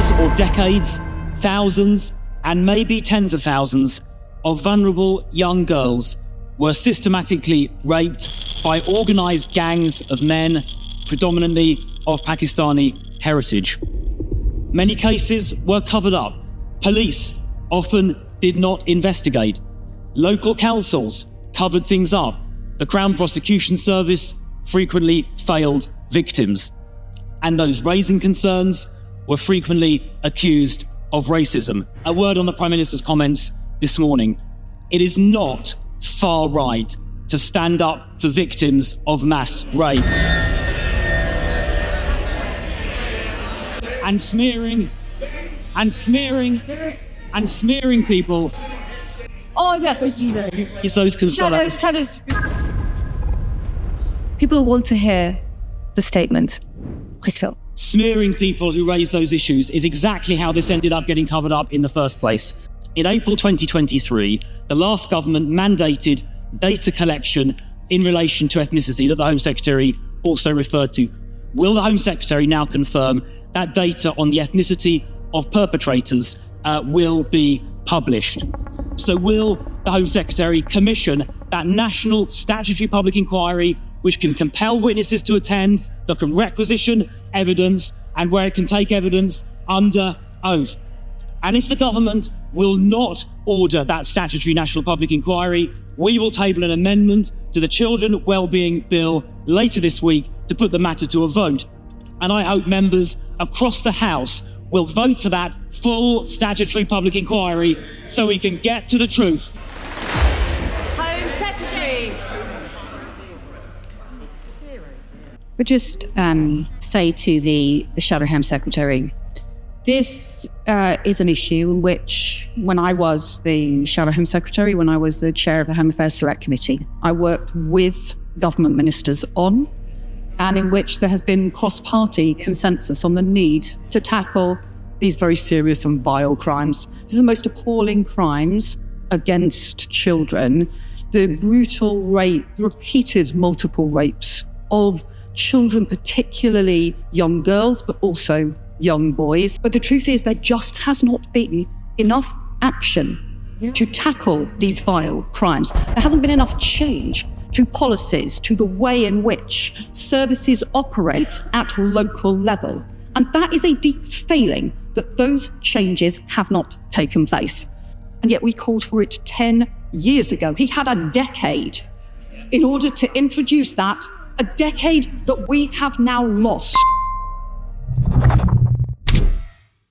years or decades, thousands and maybe tens of thousands of vulnerable young girls were systematically raped by organised gangs of men, predominantly of Pakistani heritage. Many cases were covered up. Police often did not investigate. Local councils covered things up. The Crown Prosecution Service frequently failed victims. And those raising concerns were frequently accused of racism. A word on the Prime Minister's comments this morning. It is not far right to stand up for victims of mass rape. And smearing people. Oh yeah, but you know. It's those concerns. Shadows. People want to hear the statement. Chris Philp. Smearing people who raise those issues is exactly how this ended up getting covered up in the first place. In April 2023, the last government mandated data collection in relation to ethnicity that the Home Secretary also referred to. Will the Home Secretary now confirm that data on the ethnicity of perpetrators will be published? So will the Home Secretary commission that national statutory public inquiry which can compel witnesses to attend, that can requisition evidence, and where it can take evidence under oath? And if the government will not order that statutory national public inquiry, we will table an amendment to the Children Wellbeing Bill later this week to put the matter to a vote. And I hope members across the House will vote for that full statutory public inquiry so we can get to the truth. Home Secretary. Would just say to the Shadow Home Secretary, this is an issue in which, when I was the Shadow Home Secretary, when I was the chair of the Home Affairs Select Committee, I worked with government ministers on, and in which there has been cross-party consensus on the need to tackle these very serious and vile crimes. These are the most appalling crimes against children. The brutal rape, repeated multiple rapes of children, particularly young girls, but also young boys. But the truth is there just has not been enough action to tackle these vile crimes. There hasn't been enough change to policies, to the way in which services operate at local level. And that is a deep failing, that those changes have not taken place. And yet we called for it 10 years ago. He had a decade in order to introduce that, a decade that we have now lost.